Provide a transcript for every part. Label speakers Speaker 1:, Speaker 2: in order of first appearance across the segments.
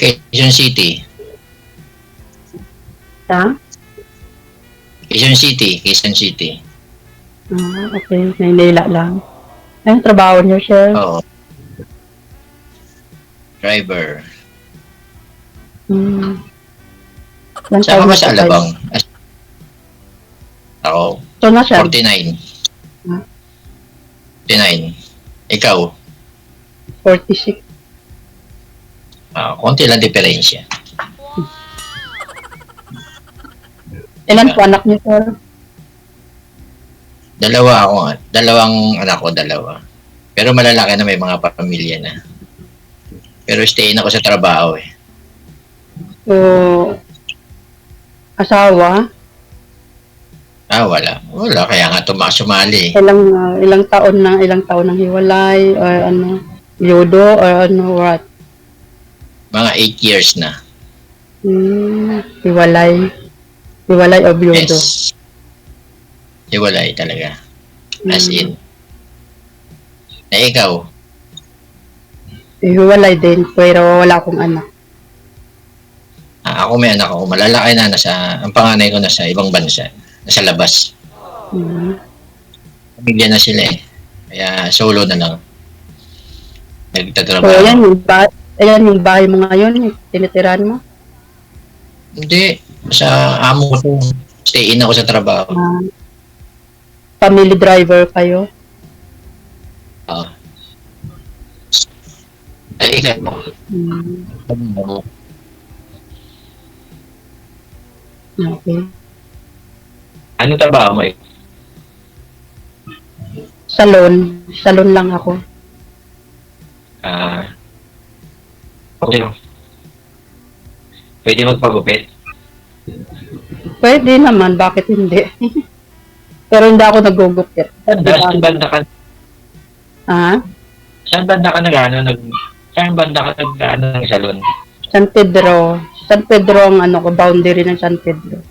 Speaker 1: Quezon City.
Speaker 2: Ha?
Speaker 1: Quezon City. Quezon City.
Speaker 2: Okay. Maynila lang. Anong trabaho niyo, sir?
Speaker 1: Oo. Driver.
Speaker 2: Ilang
Speaker 1: Saan ka
Speaker 2: taon
Speaker 1: ba
Speaker 2: na
Speaker 1: sa
Speaker 2: po kayo?
Speaker 1: Alabang? Ako,
Speaker 2: Ito na, sir.
Speaker 1: 49.
Speaker 2: Ah.
Speaker 1: 49. Ikaw?
Speaker 2: 46.
Speaker 1: Konti lang diferensya.
Speaker 2: Ilan po anak niyo, sir?
Speaker 1: Dalawang anak ko, dalawa. Pero malalaki na, may mga pamilya na. Pero stay ako sa trabaho eh.
Speaker 2: So, asawa?
Speaker 1: Wala. Wala, kaya nga sumali.
Speaker 2: Ilang taon ng hiwalay or ano, yudo or ano, what?
Speaker 1: Mga 8 years na.
Speaker 2: Hiwalay o yudo?
Speaker 1: Yes. Hiwalay talaga. As in. Ikaw?
Speaker 2: Hiwalay din, pero wala akong anak.
Speaker 1: Ako may anak ako. Malalaki na. Ang panganay ko nasa ibang bansa. Nasa labas. Pamilya na sila eh. Kaya solo na lang. Nagtatrabaho.
Speaker 2: So, ayan yung bahay mo ngayon, tinitirahan mo?
Speaker 1: Hindi. Sa amo ko. Stay in ako sa trabaho.
Speaker 2: Family driver kayo?
Speaker 1: Ikaw mo.
Speaker 2: Okay.
Speaker 1: Ano trabaho mo eh?
Speaker 2: Salon lang ako.
Speaker 1: Okay. Pwede magpagupit?
Speaker 2: Pwede naman, bakit hindi? Pero hindi ako nagugupit.
Speaker 1: Saan banda ka? Saan banda ka Saan banda ka ng salon?
Speaker 2: San Pedro. San Pedro ang boundary ng San Pedro.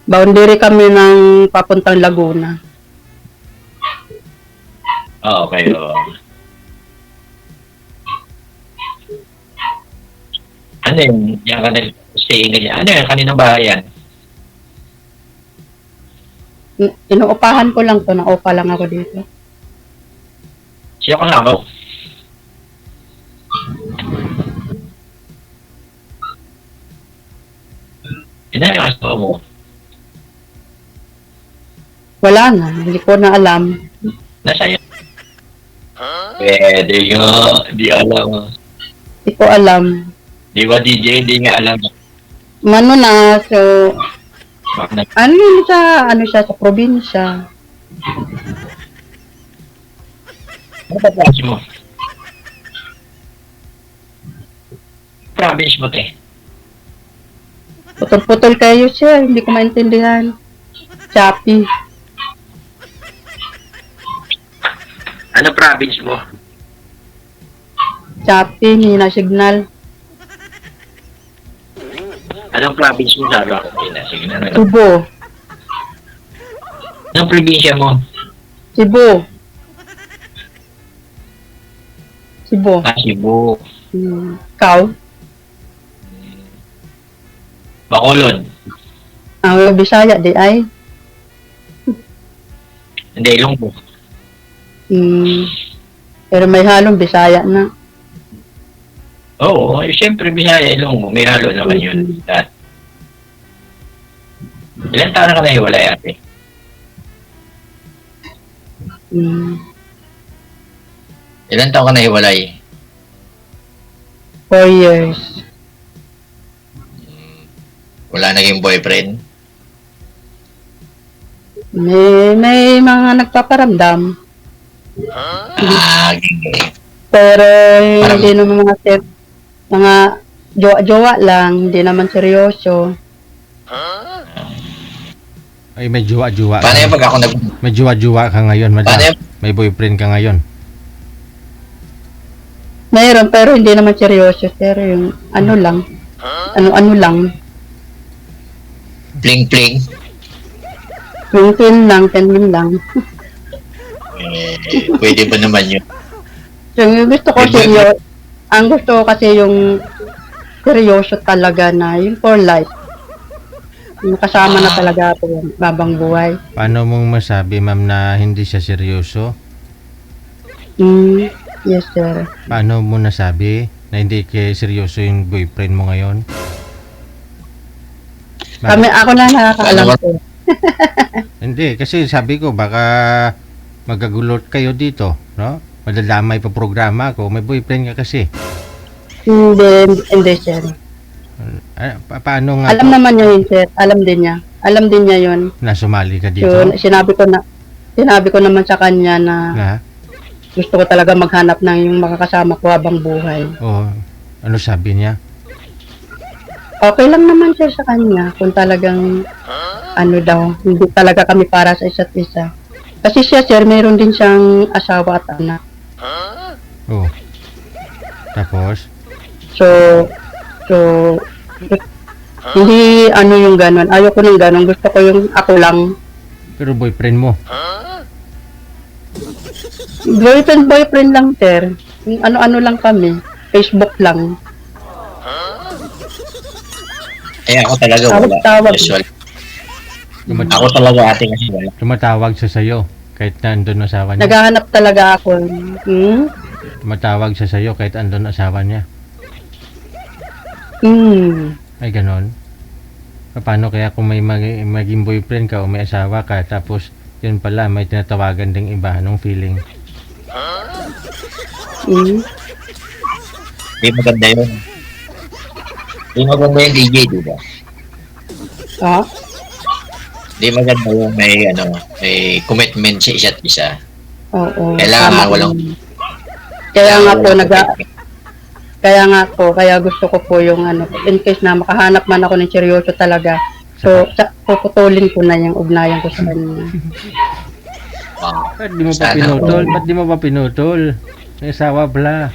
Speaker 2: Boundary kami ng papuntang Laguna.
Speaker 1: Okay. Ano yun? Yan ka nag-stay ganyan. Ano yun? Kaninang bahay yan?
Speaker 2: Inuupahan ko lang to. Naupa lang ako dito.
Speaker 1: Sino ka nga mo? Sino yung asawa mo?
Speaker 2: Wala na. Hindi ko na alam.
Speaker 1: Nasa yun? Pwede nga. Di alam.
Speaker 2: Hindi ko alam.
Speaker 1: Di ba DJ? Hindi nga alam.
Speaker 2: Mano na. So, ano siya sa probinsya.
Speaker 1: Ano ba province mo? Province mo, te?
Speaker 2: Putol-putol kayo siya. Hindi ko maintindihan. Chappy.
Speaker 1: Ano province mo?
Speaker 2: Chappy, hina signal.
Speaker 1: Anong province mo sa Rock? Sige na.
Speaker 2: Cebu.
Speaker 1: Anong probinsya mo?
Speaker 2: Cebu.
Speaker 1: Cebu.
Speaker 2: Ikaw?
Speaker 1: Bacolod.
Speaker 2: Bisaya, di ay?
Speaker 1: Hindi, Ilonggo.
Speaker 2: Pero may halong Bisaya na.
Speaker 1: Oo, siyempre Bisaya, Ilonggo. May halo naman yun. Ilan taon na ka nahiwalay, ate? Ilan taon ka nahiwalay?
Speaker 2: 4 years.
Speaker 1: Wala naging boyfriend?
Speaker 2: May mga nagpaparamdam.
Speaker 1: Gini.
Speaker 2: Pero hindi naman mga jowa lang, hindi naman seryoso.
Speaker 3: Ay, may jowa-jowa.
Speaker 1: Paano yung pag ako
Speaker 3: May jowa-jowa ka ngayon, madam? May boyfriend ka ngayon?
Speaker 2: Mayroon, pero hindi naman seryoso. Pero yung ano lang. Ano lang.
Speaker 1: Pling-pling?
Speaker 2: Pling-pling lang, 10 lang.
Speaker 1: Pwede ba naman yun?
Speaker 2: So, yung gusto ko seryoso. Ang gusto ko kasi yung seryoso talaga na yung for life. Yung kasama na talaga ako babang buhay.
Speaker 3: Paano mong masabi, ma'am, na hindi siya seryoso?
Speaker 2: Yes, sir.
Speaker 3: Paano mo nasabi na hindi kay seryoso yung boyfriend mo ngayon?
Speaker 2: Ako na nakakaalam
Speaker 1: Ano?
Speaker 2: ko.
Speaker 3: Hindi, kasi sabi ko baka magagulot kayo dito, no? Madadamay pa programa ko. May boyfriend ka kasi.
Speaker 2: Hindi, sir.
Speaker 3: Paano nga
Speaker 2: Alam naman niya yun, sir. Alam din niya. Alam din niya yun.
Speaker 3: nasumali ka dito?
Speaker 2: So, sinabi ko naman sa kanya na
Speaker 3: Na?
Speaker 2: gusto ko talaga maghanap ng yung makakasama ko habang buhay.
Speaker 3: O, ano sabi niya?
Speaker 2: Okay lang naman, sir, sa kanya kung talagang ano daw, hindi talaga kami para sa isa't isa. Kasi siya, sir, mayroon din siyang asawa at anak.
Speaker 3: Oh. Tapos?
Speaker 2: So, hindi ano yung ganon. Ayoko ng ganon. Gusto ko yung ako lang.
Speaker 3: Pero boyfriend mo?
Speaker 2: Boyfriend lang, sir. Yung ano-ano lang kami. Facebook lang.
Speaker 1: Ako talaga wala.
Speaker 2: Tawag.
Speaker 1: Usual.
Speaker 3: Tumat-
Speaker 1: Ako talaga ate kasi wala.
Speaker 3: Tumatawag siya sa'yo kahit nandun asawa niya?
Speaker 2: Naghahanap talaga ako.
Speaker 3: Tumatawag siya sa'yo kahit andun asawa niya? Ay, ganon. Paano kaya kung may maging boyfriend ka o may asawa ka, tapos yun pala, may tinatawagan ding iba, anong feeling?
Speaker 1: Hindi maganda yun. Hindi maganda yung DJ, di ba?
Speaker 2: Ha?
Speaker 1: Hindi maganda yung may commitment sa isa't isa.
Speaker 2: Oo.
Speaker 1: Kailangan
Speaker 2: tama
Speaker 1: walang...
Speaker 2: yun. Kaya gusto ko po yung in case na makahanap man ako ng seryoso talaga. So, puputulin ko na yung ugnayan ko sa kanya.
Speaker 3: Ba't di mo pa pinutol? Ba't di mo pa pinutol? May asawa pala.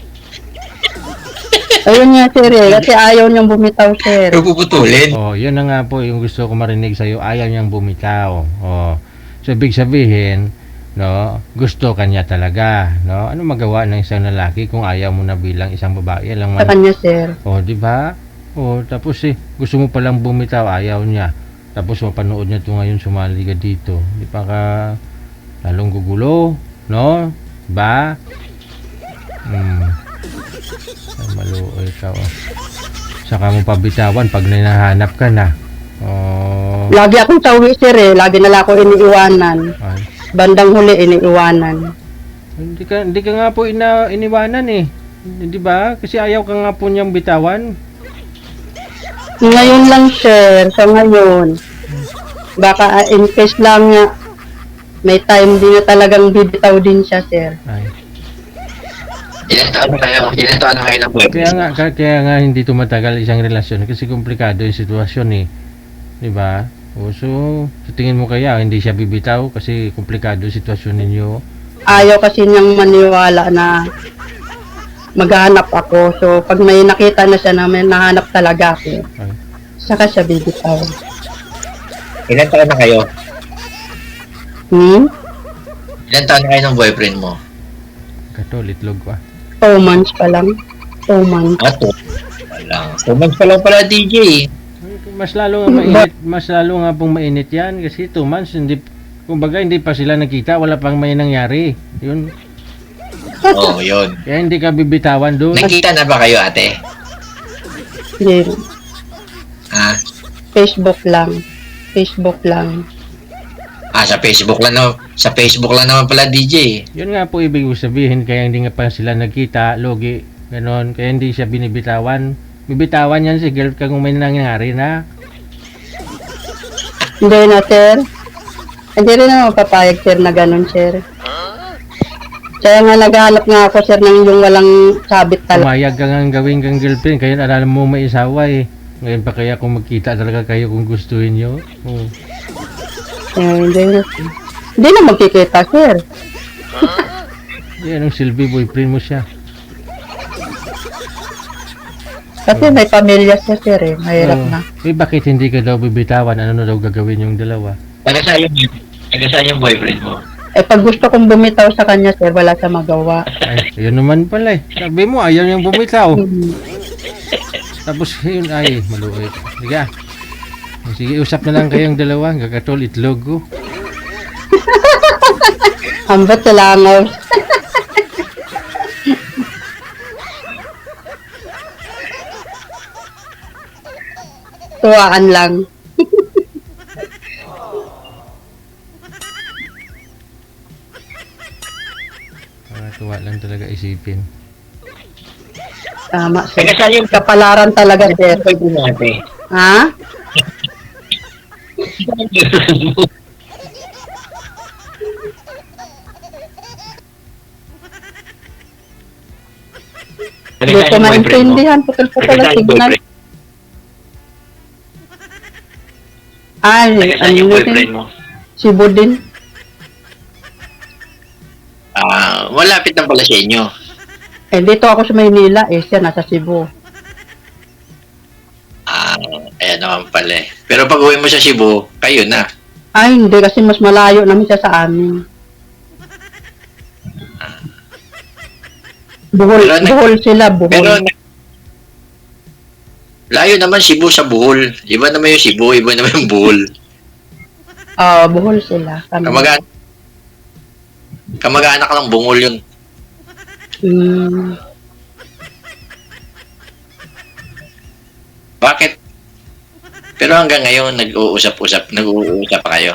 Speaker 2: Ayun nga, sir, kasi ayaw niyang bumitaw, sir.
Speaker 1: Pero puputulin.
Speaker 3: Oh, yun na nga po yung gusto ko marinig sa'yo. Ayaw niyang bumitaw. Oh. So, ibig sabihin, no, gusto kanya talaga, no? Ano magawa ng isang lalaki kung ayaw mo na bilang isang babae? Alam
Speaker 2: Sa kanya, sir.
Speaker 3: Oh, di ba? Oh, tapos gusto mo palang bumitaw, ayaw niya. Tapos mapanood niya to ngayon, sumali ka dito. Di pa ka lalong gugulo, no? Ba? Ay, maluoy ka, oh. Saka mo pabitawan pag ninahanap ka na. Oh.
Speaker 2: Lagi akong sawi, sir, Lagi na lang ako iniiwanan.
Speaker 3: Ay.
Speaker 2: Bandang huli, iniiwanan.
Speaker 3: Hindi ka nga po iniwanan eh. Hindi ba? Kasi ayaw ka nga po niyang bitawan.
Speaker 2: Ngayon lang, sir. Sa ngayon. Baka in case lang niya, may time din na talagang bibitaw din siya, sir.
Speaker 3: Ay.
Speaker 1: Ilan taon na kayo ng boyfriend?
Speaker 3: Kaya nga hindi tumatagal isang relasyon kasi komplikado yung sitwasyon eh. 'Di ba? So tingin mo kaya hindi siya bibitaw kasi komplikado yung sitwasyon ninyo?
Speaker 2: Ayaw kasi niyang maniwala na maghahanap ako. So, pag may nakita na siya na may nahanap talaga ako,
Speaker 3: Ay.
Speaker 2: saka siya bibitaw.
Speaker 1: Ilan taon na kayo? Ilan taon na kayo ng boyfriend mo?
Speaker 3: Kato, litlog pa.
Speaker 2: 2 months pa lang. 2 months.
Speaker 1: 2 months pa lang pala DJ.
Speaker 3: Mas lalo nga mainit, mas lalo nga pong mainit yan kasi 2 months hindi, kumbaga hindi pa sila nakita, wala pang may nangyari. Yun.
Speaker 1: Oo, yun.
Speaker 3: Kaya hindi ka bibitawan doon.
Speaker 1: Nakita na ba kayo, ate?
Speaker 2: Hindi.
Speaker 1: Ah,
Speaker 2: Facebook lang. Facebook lang.
Speaker 1: sa Facebook lang naman. Sa Facebook lang naman pala DJ.
Speaker 3: Yun nga po ibig sabihin, kaya hindi nga pa sila nagkita, logi, ganon, kaya hindi siya binibitawan. Bibitawan yan si girl kung may nangyari na.
Speaker 2: Hindi na, sir. Hindi rin naman papayag, sir, na ganun, sir. Kaya nga naghahanap nga ako, sir, ng yung walang sabit talaga.
Speaker 3: Pumayag ka nga gawin kang girlfriend, kaya alam mo may isawa eh. Ngayon pa kaya kung magkita talaga kayo kung gustuhin nyo. Oh.
Speaker 2: Hindi na magkikita, sir.
Speaker 3: Yan ang silbi, boyfriend mo siya.
Speaker 2: Kasi may pamilya siya, sir, Mahirap na.
Speaker 3: Bakit hindi ka daw bibitawan? Ano na daw gagawin yung dalawa?
Speaker 1: Taga saan yung boyfriend mo?
Speaker 2: Pag gusto kong bumitaw sa kanya, sir, wala siya magawa.
Speaker 3: Ay, yun naman pala eh. Sabi mo, ayaw niyang bumitaw. Tapos yun ay maluoy. Sige. Sige, usap na lang kayong dalawa. Gagatol itlog ko.
Speaker 2: Hambat sa langaw. Tuwaan lang.
Speaker 3: Tuwa lang talaga isipin.
Speaker 2: Tama, sir.
Speaker 1: Teka, saan yung
Speaker 2: Kapalaran talaga, sir.
Speaker 1: pwede natin?
Speaker 2: Ha? Hindi ko maintindihan. Putol-putol ang signal. Ay, ano yun?
Speaker 1: mo?
Speaker 2: Cebu din.
Speaker 1: Malapit lang pala sa inyo.
Speaker 2: Eh, dito ako sa Maynila. Eh, siya nasa Cebu.
Speaker 1: Ayan naman pala eh. Pero pag uwi mo sa Cebu, kayo na.
Speaker 2: Ay, hindi. Kasi mas malayo naman siya sa amin. Buhol,
Speaker 1: Pero
Speaker 2: buhol sila, buhol.
Speaker 1: Pero layo naman Cebu sa Bohol. Iba naman yung Cebu, iba naman yung Bohol.
Speaker 2: Buhol sila. Kami.
Speaker 1: Kamag-anak ng Bungol yun.
Speaker 2: Hmm.
Speaker 1: Bakit? Pero hanggang ngayon, nag-uusap pa kayo.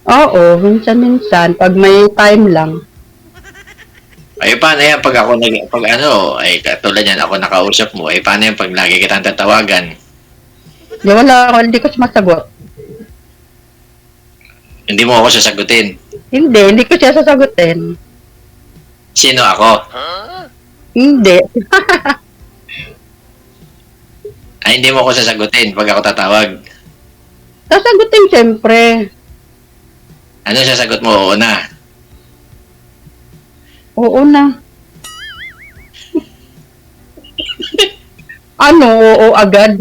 Speaker 2: Oo, minsan-minsan. Pag may time lang.
Speaker 1: Ay, paano yan pag ako ay katulad yan, ako nakausap mo, ay paano yan pag lagi kitang tatawagan?
Speaker 2: Di wala ako, hindi ko sumasagot.
Speaker 1: Hindi mo ako sasagutin.
Speaker 2: Hindi ko siya sasagutin.
Speaker 1: Sino ako?
Speaker 2: Hindi.
Speaker 1: Ay, hindi mo ako sasagutin pag ako tatawag.
Speaker 2: Sasagutin siyempre.
Speaker 1: Ano sasagot mo? Oo na.
Speaker 2: Oo na. Ano, oo agad.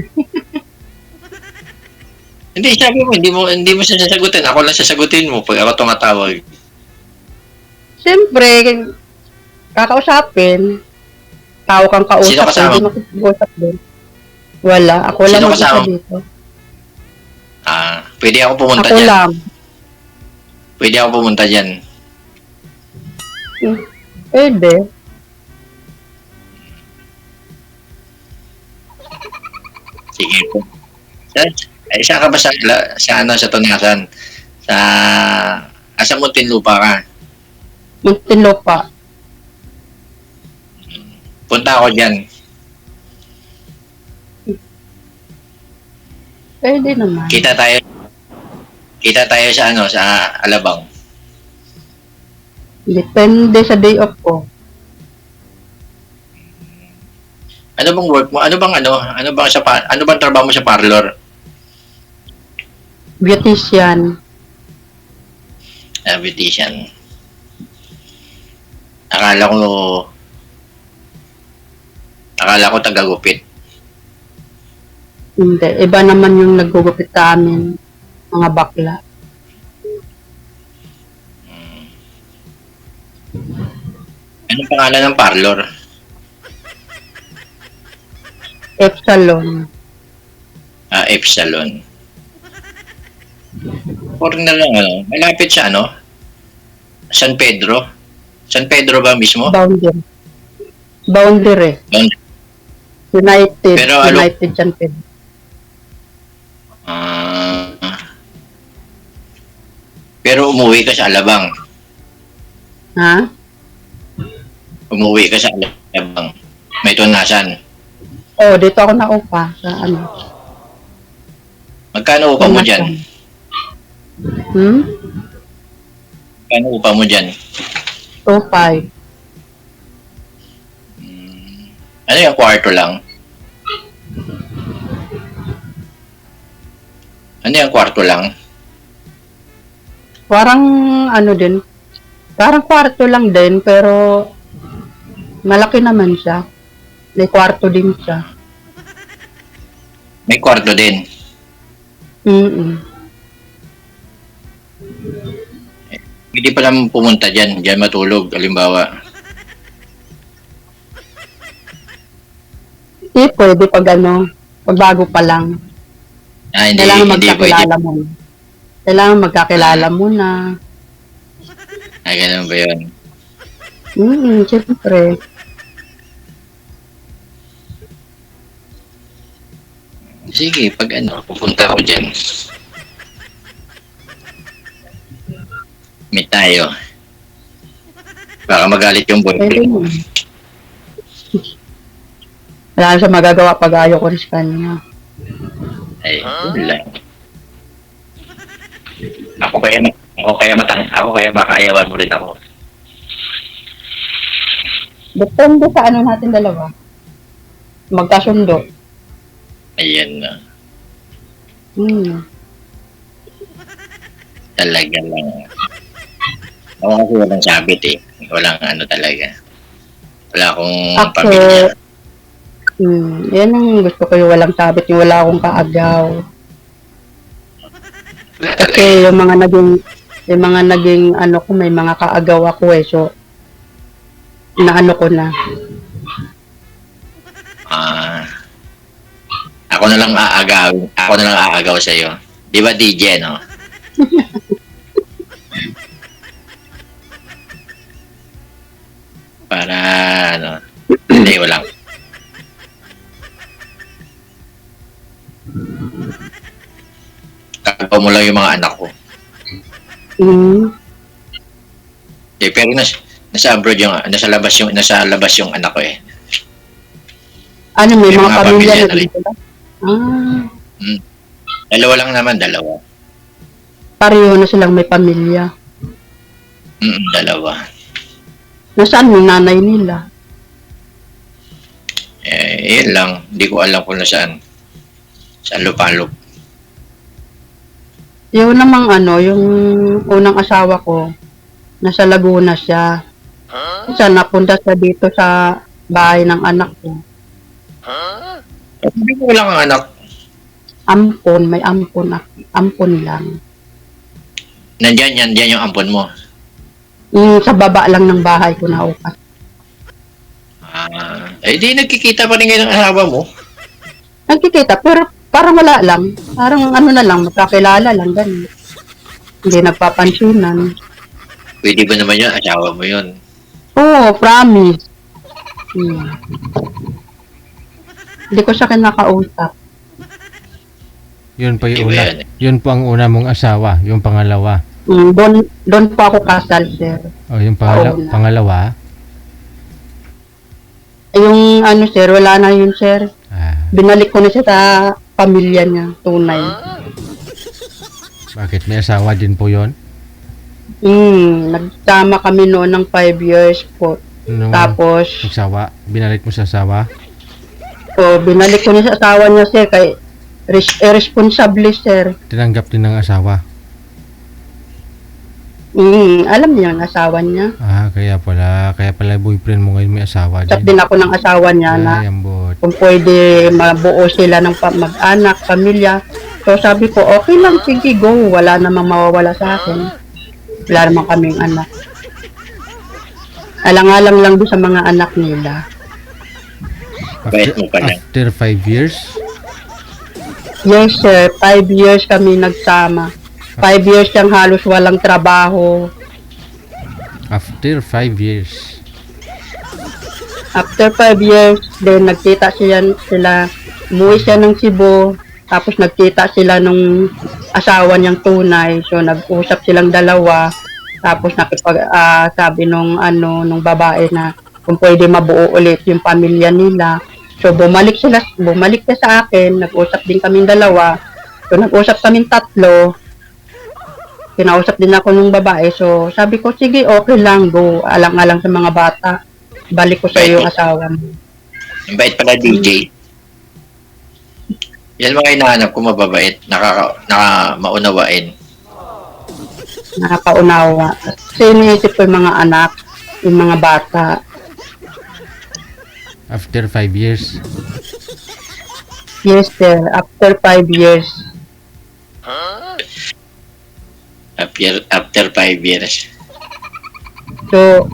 Speaker 1: Hindi, sabi mo, hindi mo siya sasagutin. Ako lang sasagutin mo pag ako tumatawag.
Speaker 2: Siyempre, kakausapin. Tao kang kausap.
Speaker 1: Sino kasama?
Speaker 2: Hindi makikipag-usap din. Wala. Ako lang
Speaker 1: Sino
Speaker 2: mag-isa
Speaker 1: kasama?
Speaker 2: dito.
Speaker 1: Pwede ako pumunta
Speaker 2: Ako
Speaker 1: dyan.
Speaker 2: lang.
Speaker 1: Pwede ako pumunta dyan.
Speaker 2: Pwede.
Speaker 1: Sige po. Saan ka ba sa Tunasan? Sa Muntinlupa ka?
Speaker 2: Muntinlupa.
Speaker 1: Punta ako dyan.
Speaker 2: Pwede naman.
Speaker 1: Kita tayo sa Alabang.
Speaker 2: Depende sa day off ko.
Speaker 1: Ano bang work mo? Ano bang trabaho mo sa parlor?
Speaker 2: Beautician.
Speaker 1: Beautician. Akala ko tagagupit.
Speaker 2: Hindi. Iba naman yung naggugupit sa amin. Mga bakla.
Speaker 1: Anong pangalan ng parlor?
Speaker 2: Epsilon.
Speaker 1: Epsilon. Foreigner lang malapit sa San Pedro. San Pedro ba mismo?
Speaker 2: Boundary. Boundary. United.
Speaker 1: Pero
Speaker 2: United San Pedro.
Speaker 1: Pero umuwi ka sa Alabang.
Speaker 2: Ha?
Speaker 1: Umuwi ka sa Alabang. May Tunasan.
Speaker 2: Dito ako naupa sa
Speaker 1: Magkano upa mo dyan? Magkano upa mo dyan?
Speaker 2: 2.5.
Speaker 1: Ano yung kwarto lang? Ano yung kwarto lang?
Speaker 2: Parang din. Parang kwarto lang din, pero malaki naman siya. May kwarto din siya.
Speaker 1: May kwarto din. Hindi pa naman pumunta dyan matulog, halimbawa.
Speaker 2: Hindi pwede pag pag bago pa lang.
Speaker 1: Hindi,
Speaker 2: Kailangan
Speaker 1: hindi pwede.
Speaker 2: magkakilala muna. Kailangan magkakilala muna.
Speaker 1: Ganun ba yun?
Speaker 2: Siyempre.
Speaker 1: Sige, pag pupunta ako dyan. Meet tayo. Baka magalit yung
Speaker 2: Pwede
Speaker 1: boyfriend mo.
Speaker 2: mo. Wala na siya magagawa pag ayaw ko rin sa kanya.
Speaker 1: Ay, yun lang. Ako kaya baka ayawan mo rin ako.
Speaker 2: Depende sa natin dalawa. Magkasundo.
Speaker 1: Ayan na. Talaga lang. Ako kasi walang sabit eh. Walang talaga. Wala akong pamilya.
Speaker 2: Yan ang gusto ko, yung walang sabit, yung wala akong kaagaw. Kasi yung mga naging ko, may mga kaagaw ako eh, so naano ko na.
Speaker 1: Ako na lang aagaw sa iyo. 'Di ba DJ no? Para hindi wala. Kagaw mo lang yung mga anak ko. Pero nasa abroad nasa labas yung anak ko eh.
Speaker 2: May mga pamilya na
Speaker 1: rin.
Speaker 2: dito?
Speaker 1: Dalawa lang naman, dalawa.
Speaker 2: Pareho na silang may pamilya.
Speaker 1: Dalawa.
Speaker 2: Nasaan yung nanay nila?
Speaker 1: Yun lang. Hindi ko alam kung nasaan. Sa Lupalop.
Speaker 2: Yung namang yung unang asawa ko, nasa Laguna siya. Isa napunta siya dito sa bahay ng anak ko.
Speaker 1: Hindi ko lang ang anak.
Speaker 2: Ampon, may ampon lang.
Speaker 1: Nandyan yung ampon mo.
Speaker 2: Sa baba lang ng bahay ko na upas.
Speaker 1: Di nagkikita pa rin ngayon ng asawa mo.
Speaker 2: Nagkikita, pero parang wala lang. Parang na lang, magkakilala lang, ganun. Hindi nagpapansinan.
Speaker 1: Pwede ba naman yun? Asawa mo yun.
Speaker 2: Oo, promise. Hindi ko siya kinakausap.
Speaker 3: Yun po yung
Speaker 1: Iba
Speaker 3: una.
Speaker 1: yan eh.
Speaker 3: Yun po ang una mong asawa, yung pangalawa.
Speaker 2: Doon po ako kasal, sir.
Speaker 3: O yung
Speaker 2: Una.
Speaker 3: pangalawa.
Speaker 2: Yung sir, wala na yun, sir. Binalik ko na siya sa pamilya niya, tunay.
Speaker 3: Bakit may asawa din po yun?
Speaker 2: Nagsama kami noon ng 5 years po.
Speaker 3: Nung
Speaker 2: Tapos,
Speaker 3: nagsawa, binalik mo sa asawa?
Speaker 2: binalik ko na sa asawa niya, sir, kay irresponsible, sir.
Speaker 3: Tinanggap din ng asawa?
Speaker 2: Alam niya ang asawa niya.
Speaker 3: Kaya pala boyfriend mo ngayon may asawa
Speaker 2: Chat
Speaker 3: din.
Speaker 2: din ako ng asawa niya na
Speaker 3: Ay, ambot.
Speaker 2: kung pwede mabuo sila ng mag-anak, pamilya. So sabi ko, okay lang, sige, go. Wala namang mawawala sa akin. Wala namang kaming anak. Alang-alang lang doon sa mga anak nila.
Speaker 1: Bait mo pala.
Speaker 3: After 5 years?
Speaker 2: Yes, sir. 5 years kami nagsama. 5 years siyang halos walang trabaho.
Speaker 3: After 5 years.
Speaker 2: After 5 years, then nagkita sila, umuwi siya ng Cebu, tapos nagkita sila nung asawa niyang tunay. So nag-usap silang dalawa, tapos sabi nung babae na kung pwede mabuo ulit yung pamilya nila. So bumalik siya sa akin, nag-usap din kaming dalawa. So nag-usap kaming tatlo. Kinausap din ako ng babae. So, sabi ko, sige, okay lang, go. Alang-alang sa mga bata. Balik ko sa iyo asawa mo.
Speaker 1: Ang bait pala DJ. Yan mga hinahanap ko mababait. Maunawain.
Speaker 2: Nakakaunawa. Kasi iniisip ko yung mga anak, yung mga bata.
Speaker 3: After 5 years.
Speaker 2: Yes, sir. After 5 years.
Speaker 1: After 5 years.
Speaker 2: So,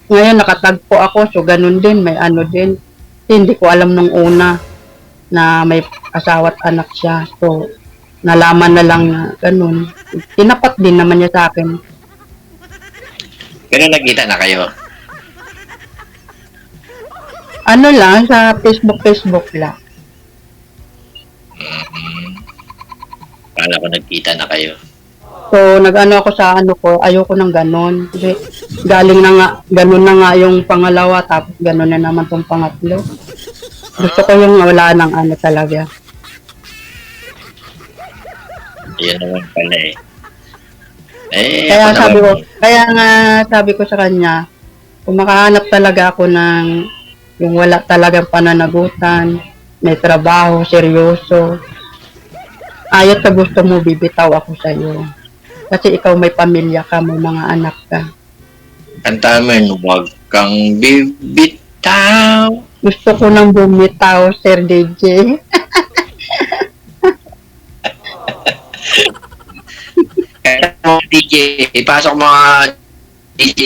Speaker 2: ngayon nakatagpo ako. So, ganun din. May din. Kasi hindi ko alam nung una na may asawa at anak siya. So, nalaman na lang na ganun. Tinapat din naman niya sa akin.
Speaker 1: Pero nagkita na kayo.
Speaker 2: Ano lang, sa Facebook lang.
Speaker 1: Kala ko nagkita na kayo.
Speaker 2: So, nag-ano ako sa ano ko, ayoko ng ganon. Kasi galing na nga, ganon na nga yung pangalawa, tapos ganon na naman tong pangatlo. Gusto ko yung wala ng ano talaga.
Speaker 1: Ayun naman pala eh.
Speaker 2: Kaya
Speaker 1: ako
Speaker 2: sabi ko,
Speaker 1: naman,
Speaker 2: kaya nga sabi ko sa kanya, kung makahanap talaga ako ng yung wala talagang pananagutan, may trabaho, seryoso, ayot sa gusto mo, bibitaw ako sa iyo. Kasi ikaw may pamilya ka, may mga anak ka.
Speaker 1: kanta mo yun, huwag kang bibitaw.
Speaker 2: Gusto ko nang bumitaw, Sir DJ.
Speaker 1: Kaya mo, DJ, ipasok mo mga DJ,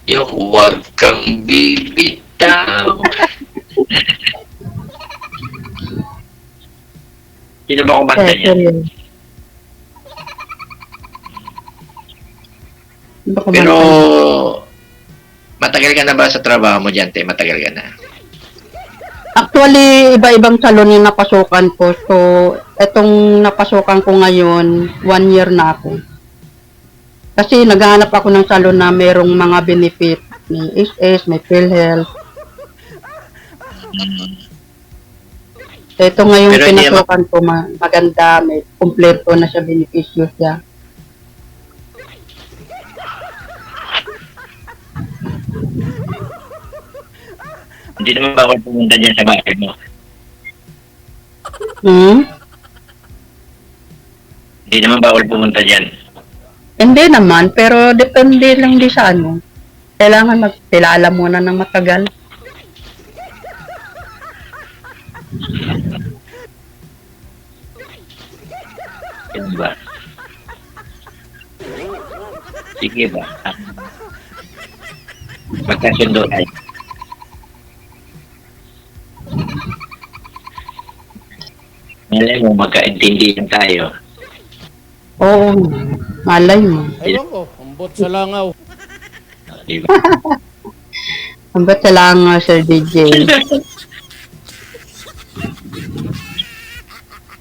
Speaker 1: yung huwag kang bibitaw. Sino ba kumanta
Speaker 2: Kaya
Speaker 1: niya?
Speaker 2: seryoso. Hindi ko
Speaker 1: Pero,
Speaker 2: man-
Speaker 1: matagal ka na ba sa trabaho mo dyan, te? Matagal ka na.
Speaker 2: Actually, iba-ibang salon yung napasukan ko. So, etong napasukan ko ngayon, 1 year na ako. Kasi naghahanap ako ng salon na merong mga benefit. May SS, may PhilHealth. Ito ngayong
Speaker 1: Pero hindi
Speaker 2: pinasukan ko, maganda, may kumpleto na siya, benepisyo siya.
Speaker 1: Hindi naman bawal pumunta dyan sa bahay mo. Hindi naman bawal pumunta dyan.
Speaker 2: Hindi naman, pero depende lang di sa ano. Kailangan magkilala muna ng matagal.
Speaker 1: Yan ba? Sige ba? Magkasundo tayo. Malay mo, magkaintindihan tayo.
Speaker 2: Oo, malay mo.
Speaker 3: Ewan ko, ambot sa langaw.
Speaker 1: Diba?
Speaker 2: Hanggat sa lang, Sir DJ.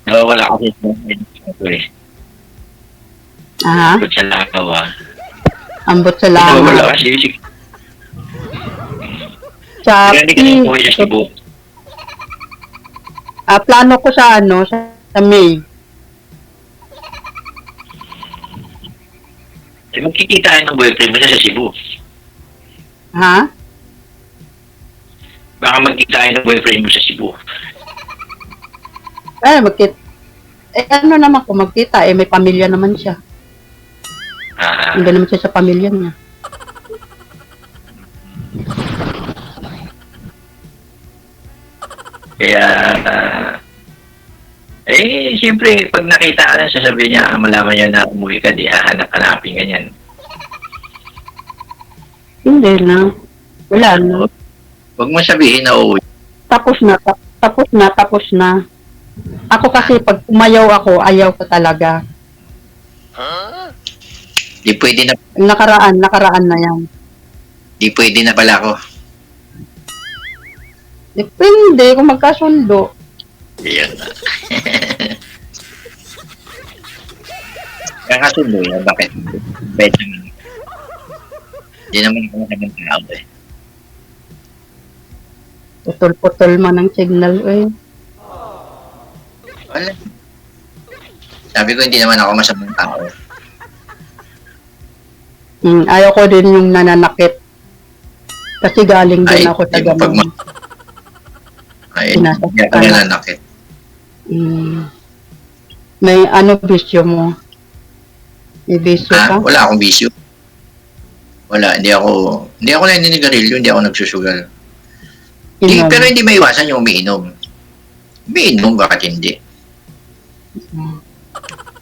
Speaker 1: Nawawala kasi sa ito eh.
Speaker 2: Aha,
Speaker 1: Ba't siya lakaw ah?
Speaker 2: ambot sa
Speaker 1: Nawawala
Speaker 2: lang.
Speaker 1: kasi.
Speaker 2: Sa
Speaker 1: Kaya hindi ka na umuwi sa Cebu.
Speaker 2: plano ko sa ano, sa May.
Speaker 1: Eh, magkikita ng boyfriend mo na sa Cebu.
Speaker 2: Ha?
Speaker 1: Baka magkita ng boyfriend mo sa Cebu.
Speaker 2: Ano naman kung magkita, may pamilya naman siya.
Speaker 1: Ah,
Speaker 2: Hindi naman siya sa pamilya niya.
Speaker 1: kaya, siyempre, pag nakita ka na, sasabihin niya, malaman niya na umuwi ka, di hahanap-hanapin ganyan.
Speaker 2: Hindi na. Wala na.
Speaker 1: Huwag mo sabihin na uuwi.
Speaker 2: Tapos na. Ako kasi pag umayaw ako, ayaw ko talaga.
Speaker 1: Di pwede na,
Speaker 2: Nakaraan na yan.
Speaker 1: di pwede na pala ako.
Speaker 2: Depende kung magkasundo.
Speaker 1: Yan na. Kaya kasundo yan, bakit? Bet naman. Di naman ako naman tao eh.
Speaker 2: Putol-putol man ang signal eh.
Speaker 1: Wala. Sabi ko, hindi naman ako masamang tao.
Speaker 2: Ayaw ko din yung nananakit. Kasi galing din
Speaker 1: Ay,
Speaker 2: ako sa
Speaker 1: di ba pag
Speaker 2: ganun.
Speaker 1: Ay,
Speaker 2: Sinasaktan
Speaker 1: hindi ako
Speaker 2: ka.
Speaker 1: nananakit.
Speaker 2: May bisyo mo? May bisyo ka?
Speaker 1: Wala akong bisyo. Wala, hindi ako naninigarilyo, hindi ako nagsusugal.
Speaker 2: Inom.
Speaker 1: Pero hindi maiwasan yung umiinom. Umiinom, bakit hindi?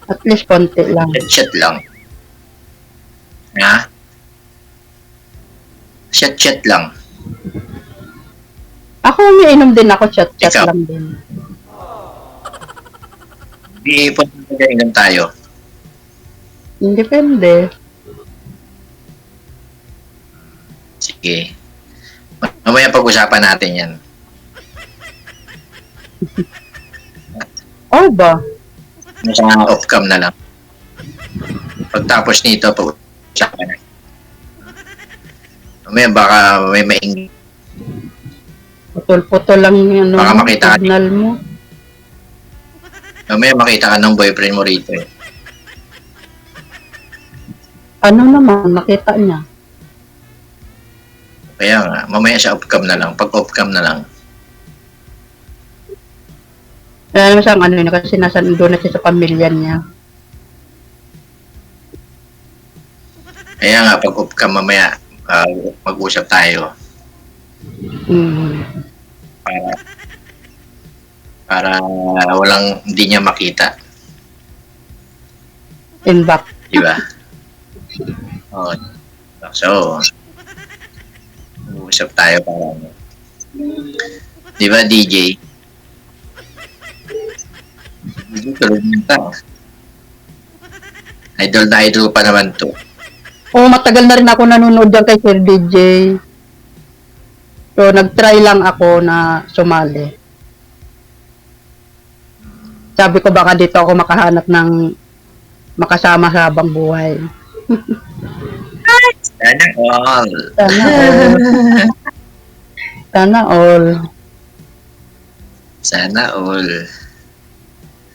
Speaker 2: At least konti lang.
Speaker 1: Chat lang. Ha? Chat lang.
Speaker 2: Ako umiinom din ako, chat-chat
Speaker 1: Ikaw?
Speaker 2: lang din.
Speaker 1: Di po inom tayo.
Speaker 2: Depende.
Speaker 1: Sige. Mamaya pag-usapan natin yan.
Speaker 2: Oh ba?
Speaker 1: Sa off-cam na lang. Pagtapos nito, pag-usapan na. Mamaya baka may maing...
Speaker 2: Putol-putol lang yung
Speaker 1: Baka makita ka.
Speaker 2: signal mo.
Speaker 1: Mamaya makita ka ng boyfriend mo rito eh.
Speaker 2: Ano naman, nakita niya.
Speaker 1: Kaya nga, mamaya sa off-cam na lang. Pag off-cam na lang.
Speaker 2: Kaya naman siyang ano yun, kasi nasa doon na siya sa pamilya niya.
Speaker 1: Kaya nga, pag off-cam mamaya, mag-usap tayo.
Speaker 2: Mm.
Speaker 1: Para walang hindi niya makita.
Speaker 2: Inbox.
Speaker 1: Di ba? Oh, so, mag-usap tayo para ano. Di ba, DJ? Hindi tulog ng tao. Idol na idol pa naman to.
Speaker 2: Oo, matagal na rin ako nanonood dyan kay Sir DJ. So, nag-try lang ako na sumali. Sabi ko baka dito ako makahanap ng makasama habang buhay.
Speaker 1: Sana all.
Speaker 2: Sana all. Sana all.
Speaker 1: Sana all.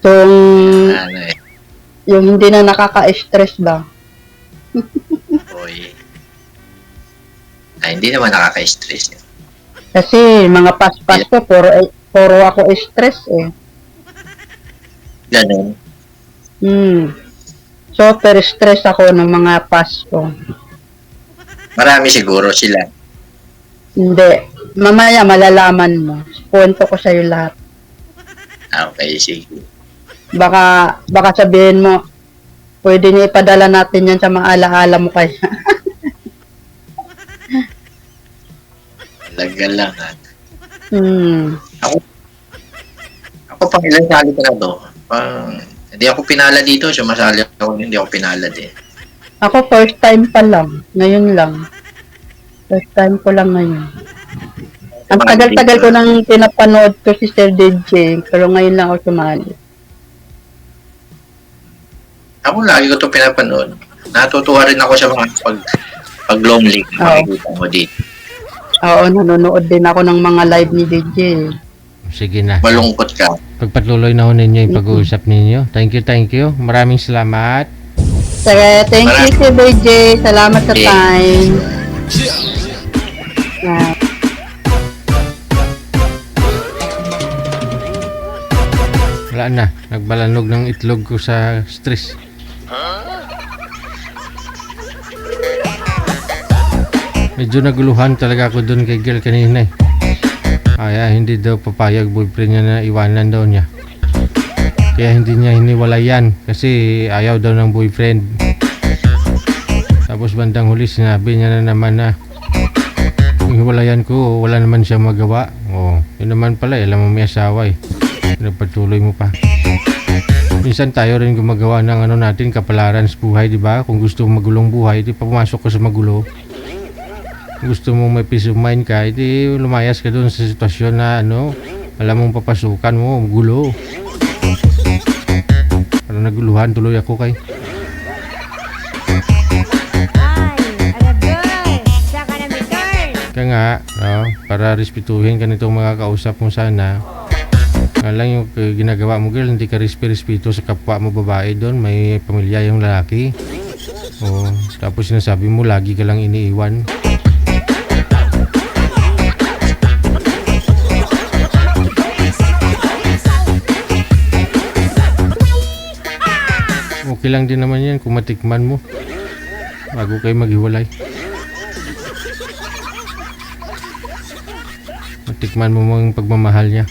Speaker 2: So,
Speaker 1: Ano eh.
Speaker 2: yung hindi na nakaka-stress ba?
Speaker 1: Boy. Ay, hindi naman nakaka-stress.
Speaker 2: Kasi mga pas-pas ko, puro ako stress eh.
Speaker 1: Ganun.
Speaker 2: Super stress ako ng mga pas ko.
Speaker 1: Marami siguro sila.
Speaker 2: Hindi. Mamaya malalaman mo. Kwento ko sa'yo lahat.
Speaker 1: Okay, sige.
Speaker 2: Baka sabihin mo, pwede niya ipadala natin yan sa mga alaala mo kaya.
Speaker 1: Talaga lang ha. Ako pang ilang sali ko na to. Hindi ako pinala dito. Sumasali ako, hindi ako pinalad eh.
Speaker 2: Ako first time pa lang. Ngayon lang. First time ko lang ngayon. Ang tagal-tagal ko nang pinapanood ko si Sir DJ. Pero ngayon lang ako sumali.
Speaker 1: Ako lagi ko to pinapanood. Natutuwa rin ako sa mga pag lonely. Makikita mo dito.
Speaker 2: Oo, nanonood din ako ng mga live ni DJ.
Speaker 3: Sige na.
Speaker 1: Malungkot ka.
Speaker 3: Pagpatuloy na ho ninyo yung pag-uusap ninyo. Thank you. Maraming salamat.
Speaker 2: Sige, thank you Sir DJ. Salamat sa
Speaker 1: Okay.
Speaker 2: time. Yeah.
Speaker 3: Wala na. Nagbalanog ng itlog ko sa stress. Medyo naguluhan talaga ako doon kay girl kanina eh. Hindi daw papayag boyfriend niya na iwanan daw niya. Kaya hindi niya hiniwalayan kasi ayaw daw ng boyfriend. Tapos bandang huli sinabi niya na naman na yung hiwalayan ko wala naman siya magawa. Yun naman pala alam mo may asawa eh. Pinapatuloy mo pa. Minsan tayo rin gumagawa ng natin kapalaran sa buhay, di ba? Kung gusto mong magulong buhay, di pa pumasok ka sa magulo. Kung gusto mong may peace of mind ka, di lumayas ka doon sa sitwasyon na alam mong papasukan mo, gulo. Parang naguluhan tuloy ako kay. Kaya nga, para respetuhin ka nitong mga kausap mo sana. Lang yung ginagawa mo girl, hindi ka respeto sa kapwa mo babae doon, may pamilya yung lalaki. Tapos sinasabi mo lagi ka lang iniiwan. Okay lang din naman yan kung matikman mo bago kayo maghiwalay. Matikman mo yung pagmamahal niya.